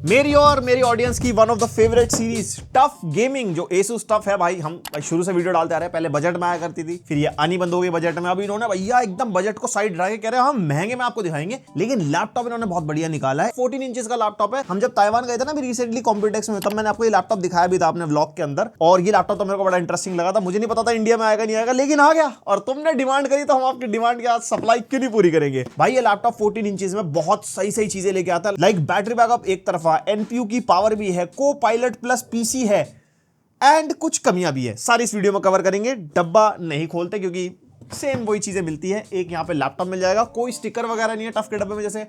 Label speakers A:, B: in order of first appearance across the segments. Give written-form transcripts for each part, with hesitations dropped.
A: मेरी और मेरी ऑडियंस की one of the favourite series TUF gaming, जो एसूस टफ है भाई, हम शुरू से वीडियो डालते आ रहे हैं। पहले बजट में आया करती थी, फिर ये आनी बंद हो गई बजट में। अभी इन्होंने भैया एकदम बजट को साइड रख के कह रहे हैं हम महंगे में आपको दिखाएंगे, लेकिन लैपटॉप इन्होंने बहुत बढ़िया निकाला है। 14 इंचेस का लैपटॉप है। हम जब ताइवान गए थे ना रिसेंटली कॉम्पिटेक्स में, तब मैंने आपको ये लैपटॉप दिखाया भी था अपने व्लॉग के अंदर, और ये लैपटॉप तो मेरे को बड़ा इंटरेस्टिंग लगा था। मुझे नहीं पता था इंडिया में आएगा नहीं आएगा, लेकिन आ गया और तुमने डिमांड करी तो हम आपकी डिमांड की आज सप्लाई क्यों नहीं पूरी करेंगे भाई। ये लैपटॉप 14 इंचेस में बहुत सही सही चीजें लेके आता है, लाइक बैटरी बैकअप एक तरफा, एनपीयू की पावर भी है, को पायलट प्लस पीसी है, एंड कुछ कमियां भी है। सारी इस वीडियो में कवर करेंगे। डब्बा नहीं खोलते क्योंकि सेम वही चीजें मिलती है। एक यहां पे लैपटॉप मिल जाएगा, कोई स्टिकर वगैरह नहीं है टफ के डब्बे में जैसे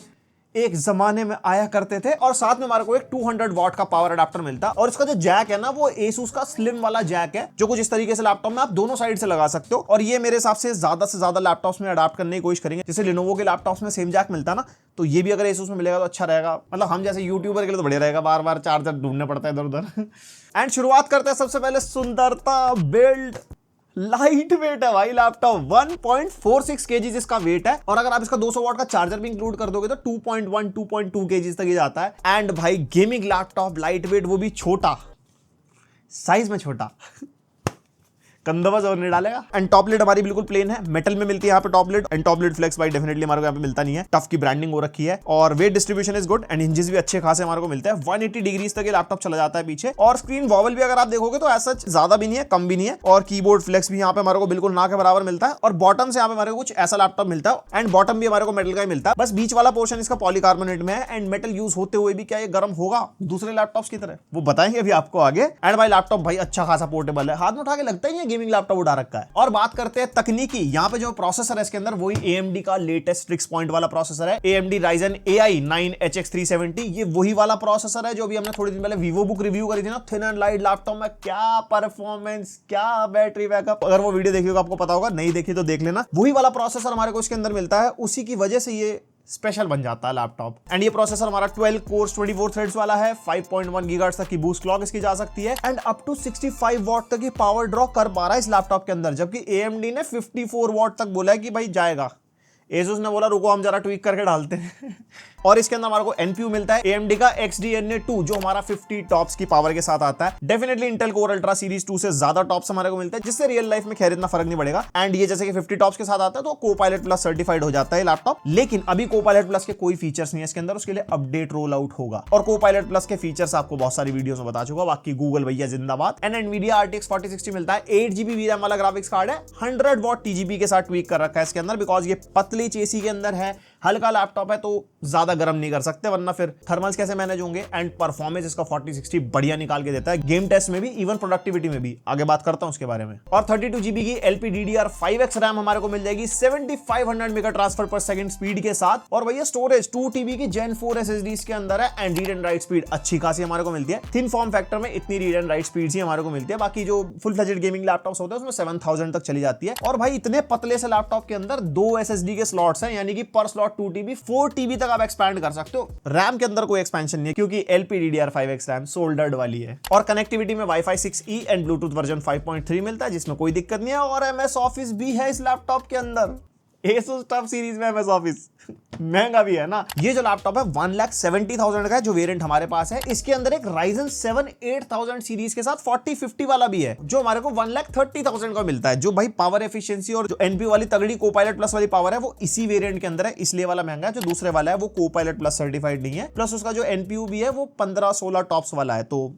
A: एक जमाने में आया करते थे, और साथ में हमारे को एक 200 वॉट का पावर अडाप्टर मिलता है। और इसका जो जैक है ना, वो एसूस का स्लिम वाला जैक है, जो कुछ इस तरीके से लैपटॉप में आप दोनों साइड से लगा सकते हो। और ये मेरे हिसाब से ज्यादा लैपटॉप्स में अडाप्ट करने की कोशिश करेंगे। जैसे लिनोवो के लैपटॉप्स में सेम जैक मिलता है ना, तो ये भी अगर एसूस में मिलेगा तो अच्छा रहेगा। मतलब हम जैसे यूट्यूबर के लिए तो बढ़िया रहेगा, बार बार चार्जर ढूंढने पड़ता है इधर उधर। एंड शुरुआत करते हैं सबसे पहले सुंदरता, बिल्ड। लाइट वेट है भाई लैपटॉप, 1.46 kg इसका वेट है। और अगर आप इसका 200 वॉट का चार्जर भी इंक्लूड कर दोगे तो 2.2 kg तक ये जाता है। एंड भाई गेमिंग लैपटॉप, लाइट वेट, वो भी छोटा साइज में छोटा। कंधा जोर नहीं डालेगा। एंड टॉप लिड हमारी बिल्कुल प्लेन है, मेटल में मिलती है यहाँ पे top lid. And top lid flex भाई डेफिनेटली हमारे को यहाँ पे मिलता नहीं है, टफ की ब्रांडिंग हो रखी है। और wait distribution is good, and hinges भी अच्छे खासे हमारे को मिलते हैं। 180 डिग्रीज तक ये लैपटॉप चला जाता है पीछे। और स्क्रीन वॉवल भी अगर आप देखोगे तो ऐसा ज्यादा भी नहीं है, कम भी नहीं है। और कीबोर्ड फ्लेक्स भी यहाँ पे हमारे को बिल्कुल ना के बराबर मिलता है। और बॉटम से यहाँ पे हमारे को कुछ ऐसा लैपटॉप मिलता है, एंड बॉटम भी हमारे को मेटल का ही मिलता है। बस बीच वाला पोर्शन इसका पॉलीकार्बोनेट में है। एंड मेटल यूज होते हुए भी क्या ये गर्म होगा दूसरे लैपटॉप्स की तरह, वो बताएंगे अभी आपको आगे। एंड भाई लैपटॉप भाई अच्छा खासा पोर्टेबल है, हाथ में उठा के लगता ही है गेमिंग लैपटॉप उठा रखा है। और बात करते हैं तकनीकी, यहाँ पे जो प्रोसेसर है इसके अंदर वही AMD का लेटेस्ट 6 पॉइंट वाला प्रोसेसर है, AMD Ryzen AI 9HX370। ये वही वाला प्रोसेसर है जो भी हमने थोड़ी दिन पहले वीवो बुक रिव्यू करी थी ना, थिन एंड लाइट लैपटॉप में। क्या परफॉर्मेंस, क्या बैटरी बैकअप, अगर वो वीडियो देखी होगा आपको पता होगा, नहीं देखी तो देख लेना। वही वाला प्रोसेसर हमारे को इसके अंदर मिलता है, उसी की वजह से ये स्पेशल बन जाता है लैपटॉप। एंड ये प्रोसेसर हमारा 12 कोर्स 24 थ्रेड्स वाला है। 5.1 गीगाहर्ट्ज तक की बूस्ट क्लॉक इसकी जा सकती है, एंड अप टू 65 वॉट तक की पावर ड्रॉ कर पा रहा है इस लैपटॉप के अंदर, जबकि AMD ने 54 वॉट तक बोला है कि भाई जाएगा। एसूस ने बोला रुको हम जरा ट्वीक करके डालते हैं। और इसके अंदर हमारे को एनपीयू मिलता है AMD का XDNA2, जो हमारा 50 टॉप्स की पावर के साथ आता है। Definitely Intel core ultra series 2 से ज्यादा टॉप्स हमारे को मिलते हैं, जिससे रियल लाइफ में खैर इतना फर्क नहीं पड़ेगा। एंड ये जैसे कि 50 टॉप्स के साथ आता है तो कोपायलट प्लस सर्टिफाइड हो जाता है लैपटॉप। लेकिन अभी कोपायलट प्लस के कोई फीचर्स नहीं है इसके अंदर, उसके लिए अपडेट रोल आउट होगा। और कोपायलट प्लस के फीचर्स आपको बहुत सारी वीडियोस में बता चुका, बाकी गूगल भैया जिंदाबाद। एंड एनवीडिया RTX 4060 मिलता है, 8GB VRAM वाला ग्राफिक्स कार्ड है, 100 वॉट TGP के साथ ट्वीक कर रखा है इसके अंदर, बिकॉज ये पतली चेसी के अंदर है, हल्का लैपटॉप है तो ज्यादा गर्म नहीं कर सकते, वरना फिर थर्मल्स कैसे मैनेज होंगे। एंड परफॉर्मेंस इसका 4060 बढ़िया निकाल के देता है, गेम टेस्ट में भी, इवन प्रोडक्टिविटी में भी। आगे बात करता हूं उसके बारे में। और 32GB की LPDDR5X रैम हमारे को मिल जाएगी 7500 मेगा ट्रांसफर पर सेकंड स्पीड के साथ। और भैया स्टोरेज 2TB की Gen 4 SSDs के अंदर है, and read and right speed अच्छी खासी हमारे को मिलती है। थिन फॉर्म फैक्टर में इतनी रीड एंड राइट स्पीड ही हमारे को मिलती है, बाकी जो फुल फ्लेजेड गेमिंग लैपटॉप्स होते हैं उसमें 7000 तक चली जाती है। और भाई इतने पतले से लैपटॉप के अंदर 2 SSD के स्लॉट्स हैं, यानी कि पर स्लॉट 2TB 4TB तक आप एक्सपैंड कर सकते हो। रैम के अंदर कोई एक्सपेंशन नहीं है क्योंकि LPDDR5X रैम सोल्डर्ड वाली है। और कनेक्टिविटी में Wi-Fi 6E and Bluetooth version 5.3 मिलता है, जिसमें कोई दिक्कत नहीं है। और MS ऑफिस भी है इस लैपटॉप के अंदर। Asus टफ सीरीज में MS ऑफिस महंगा भी है ना। ये जो लैपटॉप है 1,70,000 का है, जो वेरिएंट हमारे पास है। इसके अंदर एक Ryzen 7 8000 सीरीज के साथ 4050 वाला भी है, जो हमारे को 1,30,000 का मिलता है। जो भाई पावर एफिशिएंसी और जो एनपीयू वाली तगड़ी कोपायलट प्लस वाली पावर है वो इसी वेरिएंट के अंदर है, इसलिए वाला महंगा है। जो दूसरे वाला है वो कोपायलट प्लस सर्टिफाइड नहीं है, प्लस उसका जो एनपीयू भी है वो 15-16 टॉप्स वाला है, तो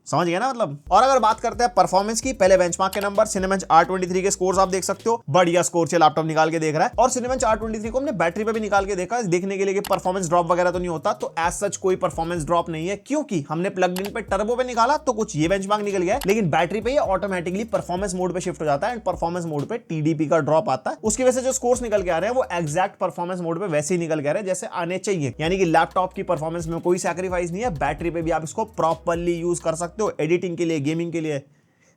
A: समझ गया ना मतलब। और अगर बात करते हैं परफॉर्मेंस की, पहले बेंचमार्क के नंबर, Cinebench R23 के स्कोर्स आप देख सकते हो, बढ़िया स्कोर से लैपटॉप निकाल के देख रहा है। और Cinebench R23 को हमने बैटरी पे भी निकाल के देखा, देखने के लिए कि परफॉर्मेंस ड्रॉप वगैरह तो नहीं होता। तो एज सच कोई परफॉर्मेंस ड्रॉप नहीं है, क्योंकि हमने प्लग इन पे टर्बो पे निकाला तो कुछ ये बेंचमार्क निकल गया है, लेकिन बैटरी पे ये ऑटोमेटिकली परफॉर्मेंस मोड पे शिफ्ट हो जाता है, एंड परफॉर्मेंस मोड पे TDP का ड्रॉप आता है। उसकी वजह से जो स्कोर्स निकल के आ रहे हैं वो एग्जैक्ट परफॉर्मेंस मोड पे वैसे ही निकल के आ रहे हैं जैसे आने चाहिए, यानी कि लैपटॉप की परफॉर्मेंस में कोई सैक्रिफाइस नहीं है। बैटरी पे भी आप इसको प्रॉपर्ली यूज कर सकते हो, एडिटिंग के लिए, गेमिंग के लिए,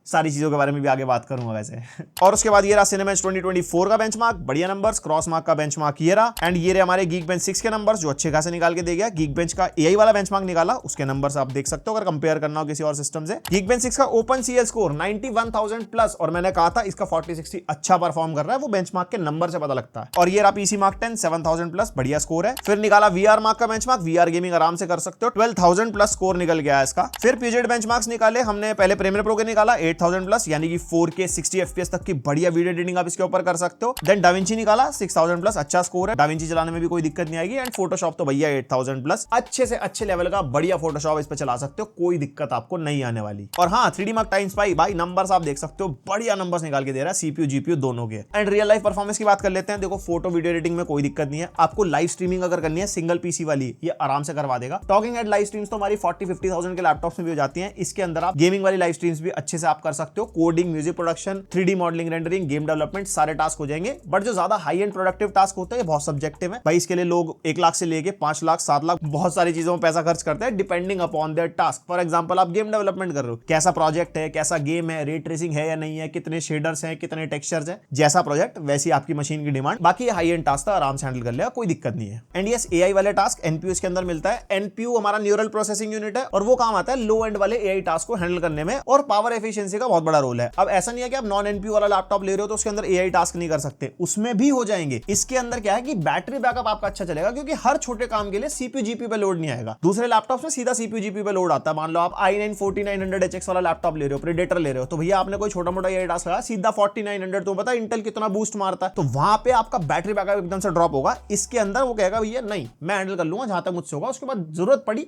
A: सारी चीजों के बारे में भी आगे बात करूंगा वैसे। और उसके बाद ये रहा सिनेमेंस 2024 का बेंचमार्क, बढ़िया नंबर्स, क्रॉस मार्क का बेंचमार्क ये रहा। एंड ये रहे हमारे गीक 6 के नंबर्स जो अच्छे खासे निकाल के दे गया। गीक का एआई वाला बेंचमार्क निकाला, उसके नंबर्स आप देख सकते हो अगर कंपेयर करना हो किसी और सिस्टम से। गीक 6 का ओपन सीएल स्कोर 91,000 प्लस, और मैंने कहा था इसका 4060 अच्छा परफॉर्म कर रहा है, वो बेंचमार्क के नंबर से पता लगता है। और ये रहा पीसी मार्क 10 7000 प्लस, बढ़िया स्कोर है। फिर निकाला वीआर मार्क का बेंचमार्क, वीआर गेमिंग आराम से कर सकते हो, 12000 प्लस स्कोर निकल गया है इसका। फिर पीजेड बेंचमार्क्स निकाले हमने, पहले प्रीमियर प्रो के निकाला 8000 प्लस, यानी कि 4K 60 FPS तक की बढ़िया वीडियो एडिटिंग आप इसके ऊपर कर सकते हो। देन डाविंची निकाला 6000 प्लस, अच्छा स्कोर है, डाविंची चलाने में भी कोई दिक्कत नहीं आएगी। एंड फोटोशॉप तो भैया 8000 प्लस, अच्छे से अच्छे लेवल का बढ़िया फोटोशॉप इस पे चला सकते हो, कोई दिक्कत आपको नहीं आने वाली। और हाँ 3D मार्क टाइम्स भाई नंबर्स आप देख सकते हो, बढ़िया नंबर्स निकाल के दे रहा है सीपीयू जीपीयू दोनों के। एंड रियल लाइफ परफॉर्मेंस की बात कर लेते हैं। देखो फोटो वीडियो एडिटिंग में कोई दिक्कत नहीं है, आपको लाइव स्ट्रीमिंग अगर करनी है सिंगल पीसी वाली, ये आराम से करवा देगा। टॉकिंग एंड लाइव स्ट्रीम्स तो हमारी 40-50,000 के लैपटॉप्स में भी हो जाती हैं। इसके अंदर आप गेमिंग वाली लाइव स्ट्रीम्स भी अच्छे से आप कर सकते हो, coding, music production, 3D modelling, rendering, game development, सारे टास्क हो जाएंगे। बट जो ज्यादा हाई एंड प्रोडक्टिव टास्क होते हैं बहुत सब्जेक्टिव है भाई, इसके लिए लोग 1 लाख से लेके 5 लाख 7 लाख बहुत सारी चीजों में पैसा खर्च करते हैं depending upon their task. For example आप गेम डेवलपमेंट कर रहे हो, कैसा प्रोजेक्ट है, कैसा गेम है, रे ट्रेसिंग है या नहीं है, कितने शेडर्स हैं, कितने टेक्सचर्स हैं, जैसा प्रोजेक्ट वैसी आपकी मशीन की डिमांड। बाकी हाई एंड टास्क आराम से हैंडल कर लेगा, कोई दिक्कत नहीं है। एंड यस एआई वाले टास्क एनपीयू के अंदर मिलता है। एनपीयू हमारा न्यूरल प्रोसेसिंग यूनिट है और वो काम आता है लो एंड वाले एआई टास्क को हैंडल करने में, और पावर एफिशिएंसी का बहुत बड़ा रोल है। अब ऐसा नहीं है कि आप नॉन एनपीयू वाला लैपटॉप ले रहे हो तो उसके अंदर एआई टास्क नहीं कर सकते, उसमें भी हो जाएंगे। इसके अंदर क्या है कि बैटरी बैकअप आपका अच्छा चलेगा, क्योंकि हर छोटे काम के लिए सीपीयू जीपीयू पे लोड नहीं आएगा। दूसरे लैपटॉप्स में सीधा सीपीयू जीपीयू पे लोड आता है। मान लो आप i9 4900HX वाला लैपटॉप ले रहे हो, प्रेडेटर ले रहे हो, तो भैया आपने कोई छोटा मोटा एआई टास्क लगा सीधा 4900, तो पता है इंटेल कितना बूस्ट मारता है, तो वहां पे आपका बैटरी बैकअप एकदम से ड्रॉप होगा। इसके अंदर वो कहेगा भैया नहीं मैं हैंडल कर लूंगा जहां तक मुझसे होगा, उसके बाद जरूरत पड़ी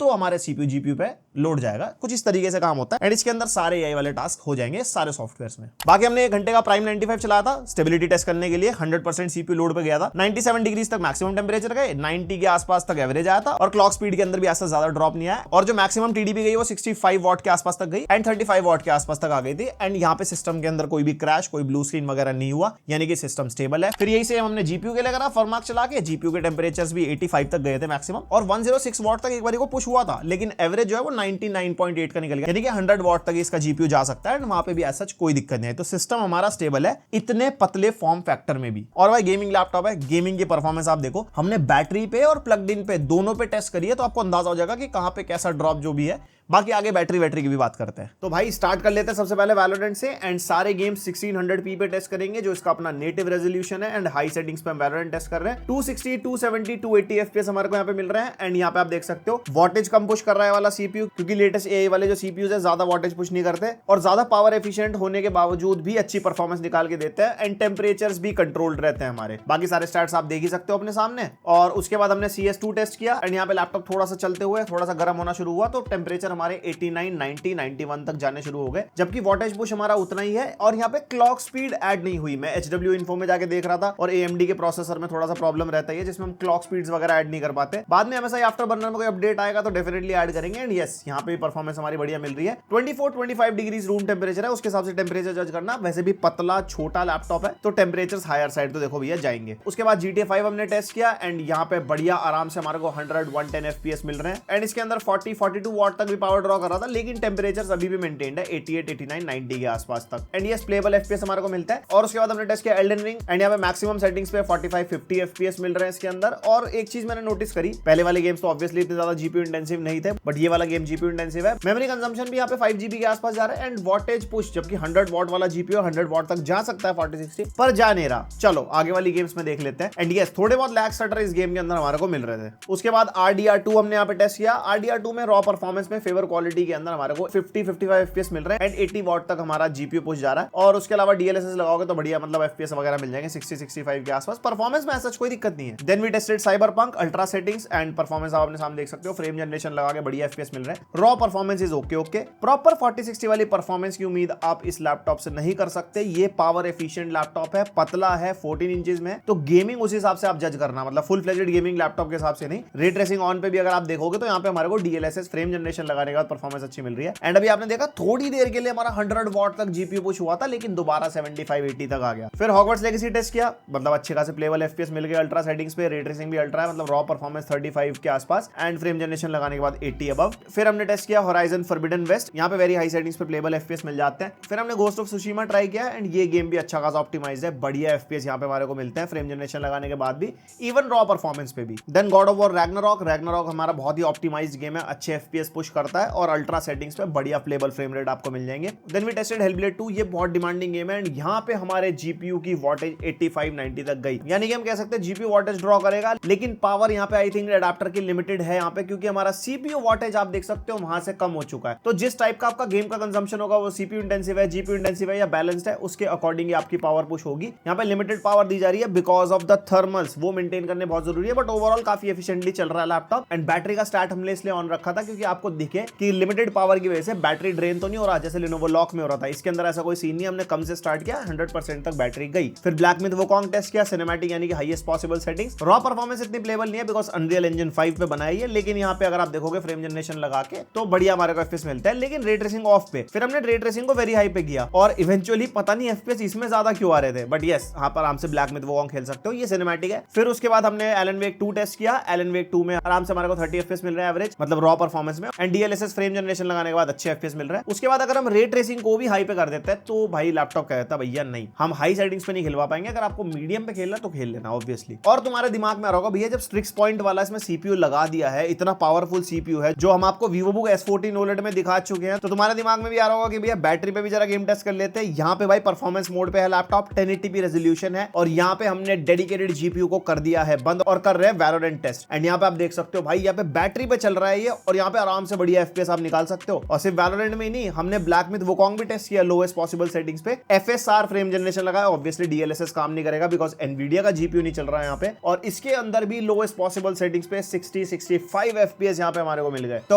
A: तो हमारे सीपीयू जीपीयू पे लोड जाएगा। कुछ इस तरीके से काम होता है। एंड इसके अंदर सारे एआई वाले टास्क हो जाएंगे सारे सॉफ्टवेयर्स में। बाकी हमने 1 घंटे का प्राइम 95 चलाया था स्टेबिलिटी टेस्ट करने के लिए, 100% सीपीयू लोड पे गया था। 97 डिग्री तक मैक्सिमम टेंपरेचर गए, 90 के आसपास तक एवरेज आया था, और क्लॉक स्पीड के अंदर भी ऐसा ज्यादा ड्रॉप नहीं आया। और जो मैक्सिमम टीडीपी गई वो 65 वॉट के आसपास तक गई एंड 35 वॉट के आसपास तक आ गई थी। एंड यहाँ पे सिस्टम के अंदर कोई भी क्रैश, कोई ब्लू स्क्रीन वगैरह नहीं हुआ, यानी कि सिस्टम स्टेबल है। फिर यही से हमने जीपीयू के लिए करा, फॉर्मार्क चला के जीपीयू के टेंपरेचर्स भी 85 तक गए थे मैक्सिमम, और 106 वॉट तक एक बार को पुश हुआ था, लेकिन एवरेज जो है वो 99.8 का निकल गया, यानी कि 100 वॉट तक इसका जीपीयू जा सकता है। वहां पे भी ऐसा कोई दिक्कत नहीं है, तो सिस्टम हमारा स्टेबल है इतने पतले फॉर्म फैक्टर में भी। और भाई गेमिंग लैपटॉप है, गेमिंग की परफॉर्मेंस आप देखो, हमने बैटरी पे और प्लग्ड इन पे दोनों पे टेस्ट करी है, तो आपको अंदाजा हो जाएगा कि कहां पे कैसा ड्रॉप जो भी है। बाकी आगे बैटरी की भी बात करते हैं। तो भाई स्टार्ट कर लेते हैं सबसे पहले वैलोरेंट से। एंड सारे गेम्स 1600p पे टेस्ट करेंगे, जो इसका अपना नेटिव रेजोल्यूशन है। एंड हाई सेटिंग्स पे हम वैलोरेंट टेस्ट कर रहे हैं। 260, 270, 280 FPS हमारे को यहाँ पे मिल रहे हैं। एंड यहाँ पे आप देख सकते हो वॉटेज कम पुश कर रहा है वाला सीपीयू, क्योंकि लेटेस्ट एआई वाले जो सीपीयूज है ज्यादा वॉटेज पुश नहीं करते, और ज्यादा पावर एफिशिएंट होने के बावजूद भी अच्छी परफॉर्मेंस निकाल के देते हैं। एंड टेम्परेचर्स भी कंट्रोल्ड रहते हैं हमारे। बाकी सारे स्टैट्स आप देख ही सकते हो अपने सामने। और उसके बाद हमने CS2 टेस्ट किया। एंड यहाँ पे लैपटॉप थोड़ा सा चलते हुए थोड़ा सा गर्म होना शुरू हुआ, तो टेम्परेचर हमारे 89, 90, 91 तक जाने शुरू हो गए, जबकि वॉटेज पुश हमारा उतना ही है। और यहाँ पे क्लॉक स्पीड ऐड नहीं हुई। मैं HW इन्फो में जाके देख रहा था, और AMD के प्रोसेसर में थोड़ा सा प्रॉब्लम रहता है जिसमें हम क्लॉक स्पीड्स वगैरह ऐड नहीं कर पाते। बाद में MSI आफ्टर बर्नर में कोई अपडेट आएगा तो डेफिनेटली ऐड करेंगे। एंड यस यहाँ पे परफॉर्मेंस हमारी बढ़िया मिल रही है। 24-25 डिग्री रूम टेम्परेचर है, उसके हिसाब से टेम्परेचर जज करना। वैसे भी पतला छोटा लैपटॉप है, तो टेम्परेचर हायर साइड तो देखो भैया जाएंगे। उसके बाद GTA 5 हमने टेस्ट किया। एंड यहाँ पे बढ़िया आराम से हमारे को 100-110 FPS मिल रहे हैं। एंड इसके अंदर 40-42 वॉट तक भी पावर ड्रॉ कर रहा था, लेकिन टेम्परेचर अभी भी मेंटेन्ड है 88, 89, 90 के आसपास तक। एंड ये प्लेबल FPS हमारे को मिलता है। और उसके बाद हमने टेस्ट किया एल्डन रिंग। एंड यहाँ पे मैक्सिमम सेटिंग्स पे 45-50 FPS मिल रहे हैं इसके अंदर। और एक चीज मैंने नोटिस करी, पहले वाले गेम्स तो ऑब्वियसली इतने ज्यादा जीपीयू इंटेंसिव नहीं थे, बट ये वाला गेम जीपीयू इंटेंसिव है। मेमोरी कंजम्पशन भी यहाँ पे 5GB के आसपास जा रहा है। एंड वॉटेज पुश, जबकि 100 वॉट वाला जीपीयू 100 वॉट तक जा सकता है 40-60 पर जा नहीं रहा। चलो आगे वाली गेम्स में देख लेते हैं। एंड यस थोड़े बहुत लैग स्टटर इस गेम के अंदर हमारे को मिल रहे थे। उसके बाद RDR2 हमने यहाँ पे टेस्ट किया। RDR2 में रॉ परफॉर्मेंस में फेवर क्वालिटी के अंदर हमारे को 50-55 FPS मिल रहे हैं। एंड 80 वॉट तक हमारा जीपीयू पुश जा रहा है। और उसके अलावा DLSS लगाओगे तो बढ़िया मतलब FPS वगैरह मिल जाएंगे 60-65 के आसपास। परफॉर्मेंस में ऐसा कोई दिक्कत नहीं है। Then we tested Cyberpunk ultra settings and performance आप अपने सामने देख सकते हो। फ्रेम जनरेशन लगा के बढ़िया FPS मिल रहा है। Raw performance is okay. Proper 4060 वाली परफॉर्मेंस की उम्मीद आप इस लैपटॉप से नहीं कर सकते। ये पावर एफिशिएंट लैपटॉप है, पतला है, 14 इंचेस में, तो गेमिंग उस हिसाब से आप जज करना, मतलब फुल फ्लेजेड गेमिंग लैपटॉप के हिसाब से नहीं। रे ट्रेसिंग ऑन पे भी अगर आप देखोगे तो यहाँ पे हमारे को DLSS फ्रेम जनरेशन लगा लगाने के बाद परफॉर्मेंस अच्छी मिल रही है। एंड अभी आपने देखा थोड़ी देर के लिए हमारा 100 वॉट तक जीपीयू पुश हुआ था, लेकिन दोबारा 75-80 तक आ गया। फिर हॉगवर्ट्स लेगेसी टेस्ट किया, मतलब अच्छे खासे प्लेबल एफपीएस मिल गए अल्ट्रा सेटिंग्स पे, रे ट्रेसिंग भी अल्ट्रा है, मतलब रॉ परफॉर्मेंस 35 के आसपास एंड फ्रेम जनरेशन लगाने के बाद 80 अबव। फिर हमने टेस्ट किया होराइजन फॉरबिडन वेस्ट, यहाँ पे वेरी हाई सेटिंग्स पे प्लेबल एफपीएस मिल जाते हैं। फिर हमने गोस्ट ऑफ सुशीमा ट्राई किया एंड ये गेम भी अच्छा खासा ऑप्टिमाइज्ड है, बढ़िया एफपीएस यहाँ पे हमारे को मिलते हैं फ्रेम जनरेशन लगाने के बाद भी, इवन रॉ परफॉर्मेंस पे भी। Then God of War Ragnarok हमारा बहुत ही ऑप्टिमाइज्ड गेम है, अच्छे एफपीएस पुश करता है और अल्ट्रा सेटिंग्स पे बढ़िया प्लेबल फ्रेम रेट आपको मिल जाएंगे। देन वी टेस्टेड हेलब्लेड 2, ये बहुत डिमांडिंग गेम है एंड यहाँ पे हमारे जीपीयू की वॉटेज 85-90 तक गई, यानी कि हम कह सकते हैं जीपीयू वॉटेज ड्रॉ करेगा, लेकिन पावर यहाँ पे आई थिंक एडाप्टर की लिमिटेड है यहाँ पे, क्योंकि हमारा सीपीयू वॉटेज आप देख सकते हो वहां से कम हो चुका है। तो जिस टाइप का आपका गेम का कंजम्पशन होगा वो सीपीयू इंटेंसिव है, जीपीयू इंटेंसिव है या बैलेंस्ड है, उसके अकॉर्डिंग आपकी पावर पुश होगी। यहाँ पे लिमिटेड पावर दी जा रही है बिकॉज ऑफ द थर्मल्स, वो मेंटेन करने बहुत जरूरी है, बट ओवरऑल काफी एफिशिएंटली चल रहा है लैपटॉप। एंड बैटरी का स्टार्ट हमने इसलिए ऑन रखा था क्योंकि आपको दिखे कि लिमिटेड पावर की वजह से बैटरी ड्रेन तो नहीं हो रहा जैसे Lenovo लॉक में हो रहा था। इसके अंदर ऐसा कोई सीन नहीं, हमने कम से स्टार्ट किया, 100% तक बैटरी गई। फिर ब्लैक मिथ वुकोंग टेस्ट किया, सिनेमैटिक यानी कि highest possible settings. Raw performance इतनी प्लेबल नहीं है बिकॉज अनरियल इंजन 5 पे बनाई है, लेकिन यहाँ पे अगर आप देखोगे फ्रेम जनरेशन लगा के तो बढ़िया हमारे को एफपीएस मिलता है, लेकिन रे ट्रेसिंग ऑफ पे। फिर हमने रे ट्रेसिंग को वेरी हाई पे किया और इवेंचुअली पता नहीं एफपीएस इसमें ज्यादा क्यों आ रहे थे, बट यस यहाँ पर आराम से ब्लैक मिथ वुकोंग खेल सकते हो, ये सिनेमैटिक है। फिर उसके बाद हमने एलन वेक 2 टेस्ट किया, एलन वेक 2 में आराम से हमारे को 30 एफपीएस मिल रहा है एवरेज, मतलब रॉ परफॉर्मेंस में, एंड डीएलएसएस फ्रेम जनरेशन लगाने के बाद अच्छे एफपीएस मिल रहा है। उसके बाद अगर हम रे ट्रेसिंग को भी हाई पे कर देते हैं तो भाई लैपटॉप कहता है भैया नहीं, हम हाई सेटिंग्स पे नहीं खिलवा पाएंगे, अगर आपको मीडियम पे खेलना तो खेल लेना ऑब्वियसली। और तुम्हारे दिमाग में आ रहा होगा भैया जब स्ट्रिक्स पॉइंट वाला इसमें सीपीयू लगा दिया है, इतना पावरफुल सीपीयू है जो हम आपको वीवोबुक S14 OLED में दिखा चुके हैं, तो तुम्हारे दिमाग में भी आ रहा होगा कि भैया बैटरी पे भी जरा गेम टेस्ट कर लेते हैं। यहाँ पे भाई परफॉर्मेंस मोड पे है लैपटॉप, 1080p रेजोल्यूशन है और यहाँ पे हमने डेडिकेटेड जीपीयू को कर दिया है बंद और कर रहे हैं वैलोरेंट टेस्ट। एंड यहाँ पे आप देख सकते हो भाई यहाँ पे बैटरी पे चल रहा है ये, और यहाँ पे आराम से बढ़िया एफपीएस आप निकाल सकते हो। और सिर्फ वैलोरेंट में ही नहीं, हमने ब्लैक मिथ वुकोंग भी टेस्ट किया लोएस्ट पॉसिबल सेटिंग्स पे, एफएसआर फ्रेम जनरेशन लगाया, ऑब्वियसली डीएलएसएस काम नहीं करेगा बिकॉज एनवीडिया का जीपीयू नहीं चल रहा है यहाँ पे, और इसके अंदर भी लोएस्ट पॉसिबल सेटिंग्स पे 60-65 एफपीएस यहाँ पे हमारे को मिल गए। तो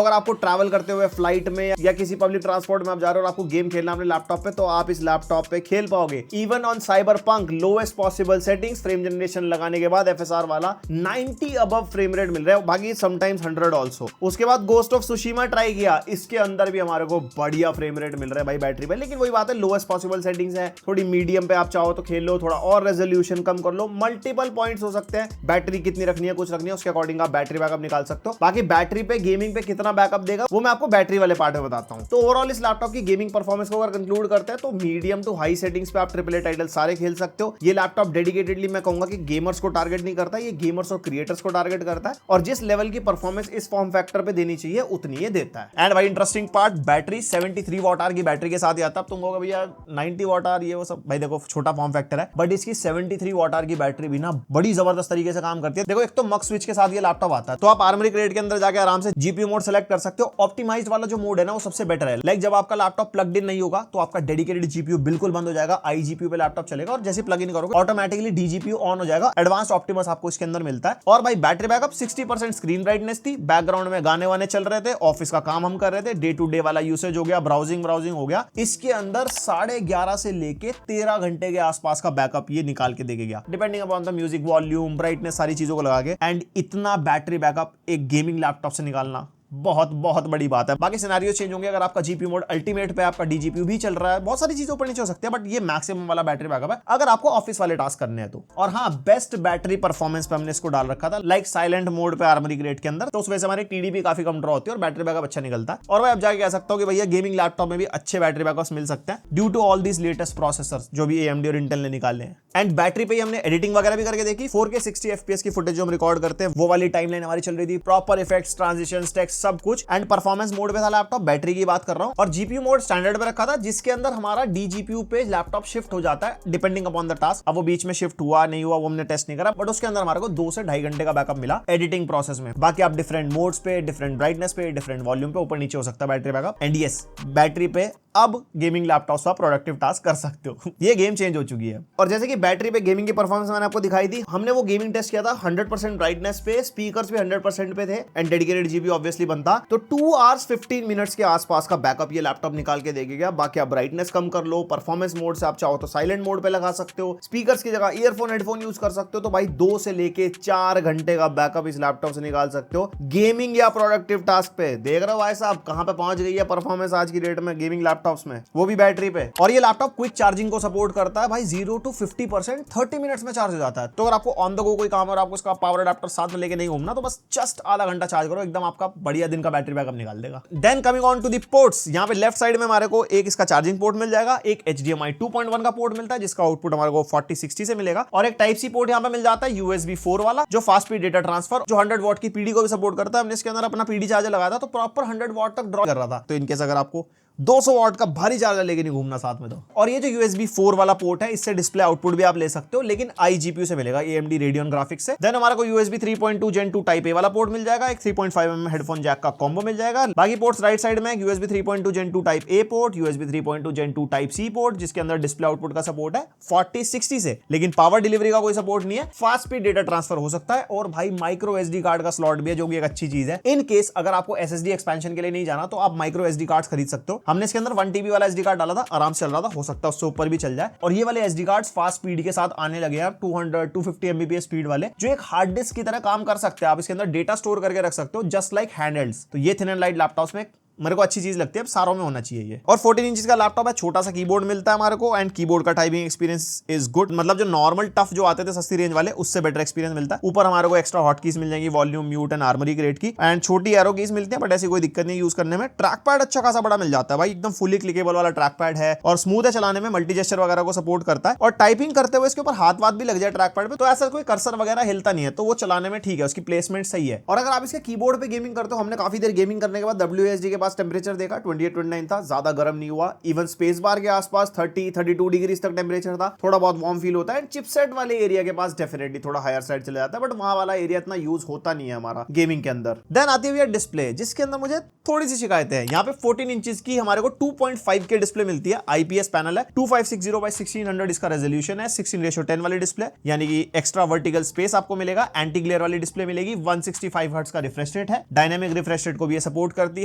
A: अगर आपको ट्रैवल करते हुए फ्लाइट में या किसी पब्लिक ट्रांसपोर्ट में आप जा रहे हो और आपको गेम खेलना अपने लैपटॉप पे, तो आप इस लैपटॉप पे खेल पाओगे। Even on cyberpunk lowest possible settings frame generation लगाने के बाद एफएसआर वाला 90 अबव फ्रेम रेट मिल रहा है, बाकी समटाइम्स 100 ऑल्सो। उसके बाद गोस्ट ऑफ सुशीमा ट्राई किया, इसके अंदर भी हमारे को बढ़िया फ्रेम रेट मिल रहा है भाई बैटरी पे, लेकिन वही बात है लोएस्ट पॉसिबल सेटिंग्स है, थोड़ी मीडियम पे आप चाहो तो खेल लो, थोड़ा और रेजोल्यूशन कम कर लो, मल्टीपल पॉइंट्स हो सकते हैं, बैटरी कितनी रखनी है कुछ रखनी है उसके अकॉर्डिंग आप बैटरी बैकअप निकाल सकते हो। बाकी बैटरी पे गेमिंग पे कितना बैकअप देगा वो मैं आपको बैटरी वाले पार्ट में बताता हूं। तो ओवरऑल इस लैपटॉप की गेमिंग परफॉर्मेंस को अगर कंक्लूड करते हैं तो मीडियम टू हाई सेटिंग्स पे आप ट्रिपल ए टाइटल सारे खेल सकते हो। ये लैपटॉप डेडिकेटेडली मैं कहूंगा कि गेमर्स को टारगेट नहीं करता, ये गेमर्स और क्रिएटर्स को टारगेट करता है, और जिस लेवल की परफॉर्मेंस इस फॉर्म फैक्टर पे देनी चाहिए उतनी ये देता है। एंड भाई interesting part, battery 73 watt hour की बैटरी के साथ ही आता है। तुम कहोगे भैया 90 वॉट आवर ये वो सब, भाई देखो छोटा फॉर्म फैक्टर है, बट इसकी 73 वॉट आवर की बैटरी भी ना बड़ी जबरदस्त तरीके से काम करती है। देखो एक तो मक स्विच के साथ ये लैपटॉप आता है, तो आप आर्मरी क्रेट के अंदर जाके आराम से जीपीयू मोड सेलेक्ट कर सकते हो। ऑप्टिमाइज्ड वाला जो मोड है ना वो सबसे बेटर है। लाइक जब आपका लैपटॉप प्लग इन नहीं होगा तो आपका डेडिकेटेड जीपीयू बिल्कुल बंद हो जाएगा, आई जीपीयू पे लैपटॉप चलेगा, और जैसे प्लग इन करोगे ऑटोमेटिकली डी जीपीयू ऑन हो जाएगा। एडवांस्ड ऑप्टिमस आपको इसके अंदर मिलता है। और भाई बैटरी बैकअप 60% स्क्रीन ब्राइटनेस थी, बैकग्राउंड में गाने वाने चल रहे थे, ऑफिस का काम हम कर रहे थे, डे टू डे वाला यूसेज हो गया, ब्राउजिंग हो गया। इसके अंदर 11:30 से लेके 13 घंटे के आसपास का बैकअप ये निकाल के देके गया, depending upon the music volume, brightness, सारी चीजों को लगा के। एंड इतना बैटरी बैकअप एक गेमिंग लैपटॉप से निकालना बहुत बहुत बड़ी बात है। बाकी सिनेरियो चेंज होंगे अगर आपका जीपीयू मोड अल्टीमेट पे आपका डीजीपीयू भी चल रहा है, बहुत सारी चीजें ऊपर नीचे हो सकती है, बट ये मैक्सिमम वाला बैटरी बैकअप है अगर आपको ऑफिस वाले टास्क करने हैं तो। और हाँ, बेस्ट बैटरी परफॉर्मेंस पे हमने इसको डाल रखा था, लाइक साइलेंट मोड पे आर्मरी ग्रेड के अंदर, तो उस वजह से हमारी टीडीपी काफी कम ड्रॉ होती है और बैटरी बैकअप अच्छा निकलता है। और मैं अब जाके कह सकता हूँ कि भैया गेमिंग लैपटॉप में भी अच्छे बैटरी बैकअप मिल सकते हैं due to all these latest processors जो भी AMD और इंटेल ने निकाले हैं। एंड बैटरी पे ही हमने एडिटिंग वगैरह भी करके देखी, 4K 60 FPS की फुटेज जो हम रिकॉर्ड करते हैं वो वाली टाइमलाइन हमारी चल रही थी, प्रॉपर इफेक्ट्स, ट्रांजिशंस, टेक्स्ट, सब कुछ। एंड परफॉर्मेंस मोड पे था लैपटॉप, बैटरी की बात कर रहा हूं, और जीपीयू मोड स्टैंडर्ड पे रखा था जिसके अंदर हमारा डीजीपीयू पे लैपटॉप शिफ्ट हो जाता है डिपेंडिंग अपॉन द टास्क। अब वो बीच में शिफ्ट हुआ नहीं हुआ वो हमने टेस्ट नहीं करा, बट उसके अंदर हमारे को 2 से 2.5 घंटे का बैकअप मिला एडिटिंग प्रोसेस में। बाकी आप डिफरेंट मोड्स पे, डिफरेंट ब्राइटनेस पे, डिफरेंट वॉल्यूम पे ऊपर नीचे हो सकता है battery backup. And yes, battery पे अब गेमिंग लैपटॉप पर प्रोडक्टिव टास्क कर सकते हो। ये गेम चेंज हो चुकी है। और जैसे कि बैटरी पे गेमिंग की परफॉर्मेंस मैंने आपको दिखाई दी, हमने वो गेमिंग टेस्ट किया था 100% ब्राइटनेस पे, स्पीकर्स भी 100% पे थे एंड डेडिकेटेड जीबी ऑब्वियसली बनता, तो 2 आवर्स 15 मिनट्स के आसपास का बैकअप ये लैपटॉप निकाल के देगा। बाकी आप ब्राइटनेस कम कर लो, परफॉर्मेंस मोड से आप चाहो तो साइलेंट मोड पे लगा सकते हो, स्पीकर्स की जगह ईयरफोन हेडफोन यूज कर सकते हो, तो भाई 2 से लेके 4 घंटे का बैकअप इस लैपटॉप से निकाल सकते हो गेमिंग या प्रोडक्टिव टास्क पे। देख रहे हो भाई साहब कहां पे पहुंच गई है परफॉर्मेंस आज की डेट में गेमिंग लैपटॉप्स में, वो भी बैटरी पे। और ये लैपटॉप क्विक चार्जिंग को सपोर्ट करता है भाई, 0 to 50% 30 मिनट्स में चार्ज हो जाता है। तो अगर आपको ऑन द गो कोई काम और आपको इसका पावर अडेप्टर साथ में लेके नहीं घूमना, तो बस जस्ट आधा घंटा चार्ज करो, एकदम आपका बढ़िया दिन का बैटरी बैकअप निकाल देगा। Then coming on to the ports, यहाँ पे लेफ्ट साइड में हमारे को एक इसका चार्जिंग पोर्ट मिल जाएगा, एक HDMI 2.1 का पोर्ट मिलता है जिसका आउटपुट हमारे को 4060 से मिलेगा, और एक टाइप सी पोर्ट यहाँ पे मिल जाता है USB 4 वाला, जो फास्ट स्पीड डेटा ट्रांसफर, जो 100 वॉट की पीडी को भी सपोर्ट करता है। हमने इसके अंदर अपना पीडी चार्जर लगाया था तो प्रॉपर 100 वॉट तक ड्रॉ कर रहा था, तो इनकेस अगर आपको 200 वॉट का भारी चार्जर लेके नहीं घूमना साथ में तो। और ये जो USB 4 वाला पोर्ट है, इससे डिस्प्ले आउटपुट भी आप ले सकते हो, लेकिन iGPU से मिलेगा, AMD Radeon ग्राफिक्स से। देन हमारे को USB 3.2 Gen 2 टाइप ए वाला पोर्ट मिल जाएगा, एक 3.5mm हेडफोन जैक का कॉम्बो मिल जाएगा। बाकी पोर्ट्स राइट साइड में USB 3.2 Gen 2 type A port, USB 3.2 Gen 2 type C port, जिसके अंदर डिस्प्ले आउटपुट का सपोर्ट है 4060 से, लेकिन पावर डिलीवरी का कोई सपोर्ट नहीं है। फास्ट स्पीड डेटा ट्रांसफर हो सकता है, और भाई माइक्रो SD कार्ड का स्लॉट भी है, जो कि एक अच्छी चीज है। इन केस अगर आपको SSD एक्सपेंशन के लिए नहीं जाना, तो आप माइक्रो SD कार्ड खरीद सकते हो। हमने इसके अंदर 1 TB वाला SD कार्ड डाला था, आराम से चल रहा था, हो सकता है उससे ऊपर भी चल जाए। और ये वाले SD कार्ड्स फास्ट स्पीड के साथ आने लगे हैं 200-250 Mbps स्पीड वाले, जो एक हार्ड डिस्क की तरह काम कर सकते हैं। आप इसके अंदर डेटा स्टोर करके रख सकते हो, जस्ट लाइक हैंडहेल्ड्स। तो ये थिन एंड लाइट लैपटॉप्स में मेरे को अच्छी चीज लगती है, अब सारों में होना चाहिए ये। और 14 इंच का लैपटॉप है, छोटा सा कीबोर्ड मिलता है हमारे को, एंड कीबोर्ड का टाइपिंग एक्सपीरियंस इज गुड, मतलब जो नॉर्मल टफ जो आते थे सस्ती रेंज वाले, उससे बेटर एक्सपीरियंस मिलता है। ऊपर हमारे को एक्स्ट्रा हॉट कीज मिल जाएंगी, volume, mute and armoury grade की, एंड छोटी एरो कीज मिलती है, बट ऐसी कोई दिक्कत नहीं यूज करने में। ट्रैक पैड अच्छा खासा बड़ा मिल जाता है भाई, एकदम फुली क्लिकेबल वाला ट्रैक पैड है, और स्मूथ है चलाने में, मल्टी जेस्चर वगैरह को सपोर्ट करता है, और टाइपिंग करते हुए इसके ऊपर हाथ वाथ भी लग जाए ट्रैक पैड पे, तो ऐसा कोई कर्सर वगैरह हिलता नहीं है, तो वो चलाने में ठीक है, उसकी प्लेसमेंट सही है। और अगर आप इसके कीबोर्ड पे गेमिंग करते हो, हमने काफी देर गेमिंग करने के बाद WSD के पास टेम्परेचर देखा, 28-29 था, ज्यादा गर्म नहीं हुआ। इवन स्पेस बार के आसपास 30-32 डिग्री तक टेम्परेचर था, थोड़ा बहुत वार्म फील होता है। चिपसेट वाले एरिया के पास डेफिनेटली थोड़ा हायर साइड चले जाता है, बट वहां वाला एरिया इतना यूज होता नहीं है हमारा गेमिंग के अंदर। देन आती हुई है डिस्प्ले, जिसके अंदर मुझे थोड़ी सी शिकायतें हैं। यहाँ पे 14 इंचेस की हमारे को 2.5 के डिस्प्ले मिलती है, IPS पैनल है, 2560x1600 इसका रेजोल्यूशन है, 16:10 वाली डिस्प्ले, यानी कि एक्स्ट्रा वर्टिकल स्पेस आपको मिलेगा, एंटी ग्लेयर वाली डिस्प्ले मिलेगी, 165 हर्ट्ज का रिफ्रेश रेट है, डायनामिक रिफ्रेश रेट को भी ये सपोर्ट करती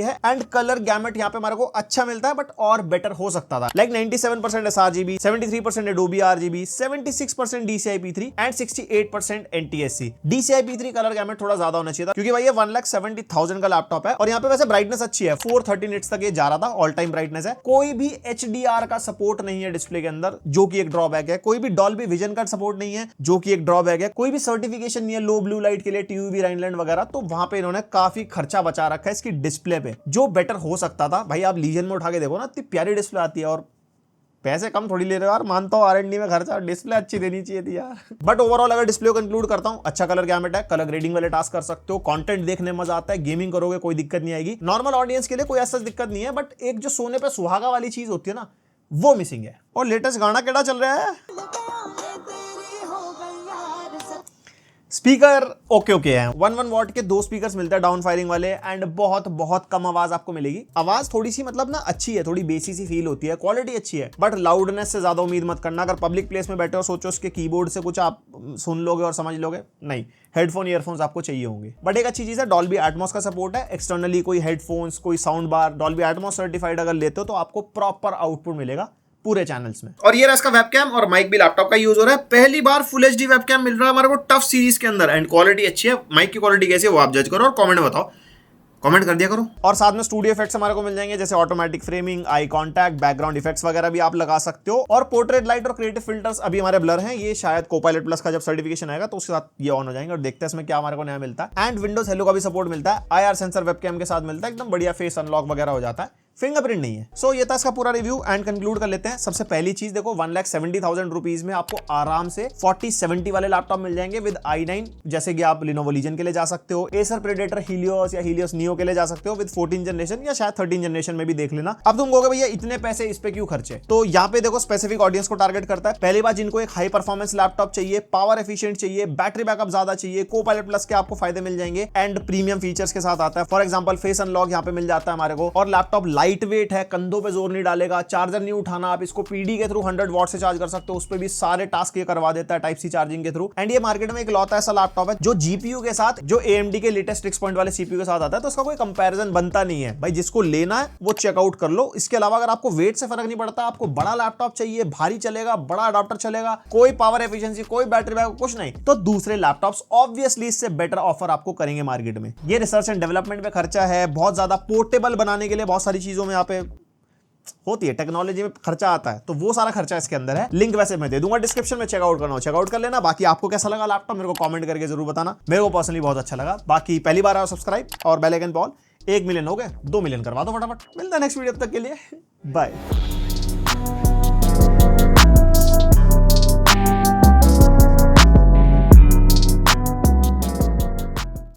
A: है, एंड कलर गैमेट यहाँ पे हमारे को अच्छा मिलता है, बट और बेटर हो सकता था। Like 97% sRGB, 73% Adobe RGB, 76% DCI P3 and 68% NTSC। DCI P3 colour gamete थोड़ा ज्यादा होना चाहिए था, क्योंकि भाई ये 1,70,000 का लैपटॉप है, और यहाँ पे वैसे ब्राइटनेस अच्छी है, 430 निट्स तक ये जा रहा था, ऑल टाइम ब्राइटनेस है। कोई भी HDR का सपोर्ट नहीं है डिस्प्ले के अंदर, जो कि एक ड्रॉबैक है। कोई भी डॉल्बी विजन का सपोर्ट नहीं है, जो कि एक ड्रॉबैक है। कोई भी सर्टिफिकेशन नहीं है लो ब्लू लाइट के लिए, TUV राइनलैंड वगैरह, तो वहां पे इन्होंने काफी खर्चा बचा रखा है इसकी डिस्प्ले पे, जो बेटर हो सकता था। भाई आप लीजन में उठा के देखो ना, इतनी प्यारी डिस्प्ले आती है, और पैसे कम थोड़ी ले रहे हो यार, मानता हूं R&D में खर्चा, डिस्प्ले अच्छी देनी चाहिए थी यार। बट ओवरऑल अगर डिस्प्ले को कंक्लूड करता हूं, अच्छा कलर गैमेट है, कलर ग्रेडिंग वाले टास्क कर सकते हो, कंटेंट देखने में मजा आता है, गेमिंग करोगे कोई दिक्कत नहीं आएगी। नॉर्मल ऑडियंस के लिए कोई ऐसा दिक्कत नहीं है, बट एक जो सोने पे सुहागा वाली चीज होती है ना, वो मिसिंग है। और लेटेस्ट गाना केड़ा चल रहा है, स्पीकर ओके है, 11 वॉट के 2 स्पीकर्स मिलते हैं डाउन फायरिंग वाले, एंड बहुत कम आवाज आपको मिलेगी। आवाज थोड़ी सी मतलब ना अच्छी है, थोड़ी बेसी सी फील होती है, क्वालिटी अच्छी है, बट लाउडनेस से ज्यादा उम्मीद मत करना। अगर पब्लिक प्लेस में बैठे हो, सोचो उसके कीबोर्ड से कुछ आप सुन लोगे और समझ लोगे, नहीं, हेडफोन ईयरफोन्स आपको चाहिए होंगे। बट एक अच्छी चीज है, डॉल्बी एटमॉस का सपोर्ट है, एक्सटर्नली कोई हेडफोन्स, कोई sound bar, Dolby Atmos certified अगर लेते हो तो आपको प्रॉपर आउटपुट मिलेगा पूरे चैनल्स में। और ये रहा इसका वेबकैम, और माइक भी लैपटॉप का यूज हो रहा है। पहली बार फुल HD वेबकैम मिल रहा है हमारे को टफ सीरीज के अंदर, एंड क्वालिटी अच्छी है। माइक की क्वालिटी कैसी है वो आप जज करो और कमेंट में बताओ, कमेंट कर दिया करो। और साथ में स्टूडियो इफेक्ट्स हमारे को मिल जाएंगे, जैसे automatic framing, eye contact, background effects वगैरह भी आप लगा सकते हो। और पोर्ट्रेट लाइट और क्रिएटिव फिल्टर्स अभी हमारे ब्लर हैं, ये शायद कोपायलट प्लस का जब सर्टिफिकेशन आएगा तो उसके साथ ये ऑन हो जाएंगे, और देखते हैं इसमें क्या हमारे को नया मिलता है। एंड विंडोज हेलो का भी सपोर्ट मिलता है, IR सेंसर वेबकैम के साथ मिलता है, एकदम बढ़िया फेस अनलॉक वगैरह हो जाता है, फिंगरप्रिंट नहीं है। सो ये था इसका पूरा रिव्यू, एंड कंक्लूड कर लेते हैं। सबसे पहली चीज देखो, 1,70,000 रुपीज में आपको आराम से 4070 वाले लैपटॉप मिल जाएंगे विद i9, जैसे कि आप Lenovo Legion के लिए जा सकते हो, Acer Predator Helios या Helios Neo के लिए जा सकते हो विद 14 जनरेशन या शायद 13 जनरेशन में भी देख लेना। अब तुम कहोगे भैया इतने पैसे इस पे क्यों खर्चे, तो यहाँ पे देखो स्पेसिफिक ऑडियंस को टारगेट करता है। पहली बात, जिनको एक हाई परफॉर्मेंस लैपटॉप चाहिए, पावर एफिशिएंट चाहिए, बैटरी बैकअप ज्यादा चाहिए, कोपायलट प्लस के आपको फायदे मिल जाएंगे, एंड प्रीमियम फीचर्स के साथ आता है। फॉर एग्जांपल फेस अनलॉक यहाँ पे मिल जाता है हमारे को, और लैपटॉप लाइट लाइट वेट है, कंधों पे जोर नहीं डालेगा, चार्जर नहीं उठाना, आप इसको पीडी के थ्रू 100 वॉट से चार्ज कर सकते हो, उस पर भी सारे टास्क ये करवा देता है टाइप सी चार्जिंग के थ्रू। एंड ये मार्केट में एक लौता ऐसा लैपटॉप है जो जीपीयू के साथ, जो AMD के लेटेस्ट 6 पॉइंट वाले सीपीयू के साथ आता है, तो उसका कोई कंपैरिजन बनता नहीं है भाई। जिसको लेना है वो चेकआउट कर लो। इसके अलावा अगर आपको वेट से फर्क नहीं पड़ता, आपको बड़ा लैपटॉप चाहिए, भारी चलेगा, बड़ा अडाप्टर चलेगा, कोई पावर एफिशिएंसी, कोई बैटरी बैकअप, कुछ नहीं, तो दूसरे लैपटॉप्स ऑब्वियसली इससे बेटर ऑफर आपको करेंगे मार्केट में। ये रिसर्च एंड डेवलपमेंट में खर्चा है, बहुत ज्यादा पोर्टेबल बनाने के लिए बहुत सारी चीजों में यहाँ पे होती है, टेक्नोलॉजी में खर्चा आता है, तो वो सारा खर्चा इसके अंदर है। लिंक वैसे मैं दे दूंगा डिस्क्रिप्शन में, चेकआउट करना हो चेकआउट कर लेना। बाकी आपको कैसा लगा लैपटॉप मेरे को कमेंट करके जरूर बताना, मेरे को पर्सनली बहुत अच्छा लगा। बाकी पहली बार आओ सब्सक्राइब और बेल आइकन पे ऑल। 1 मिलियन हो गए, 2 मिलियन करवा दो फटाफट। मिलता है नेक्स्ट वीडियो, तक के लिए बाय।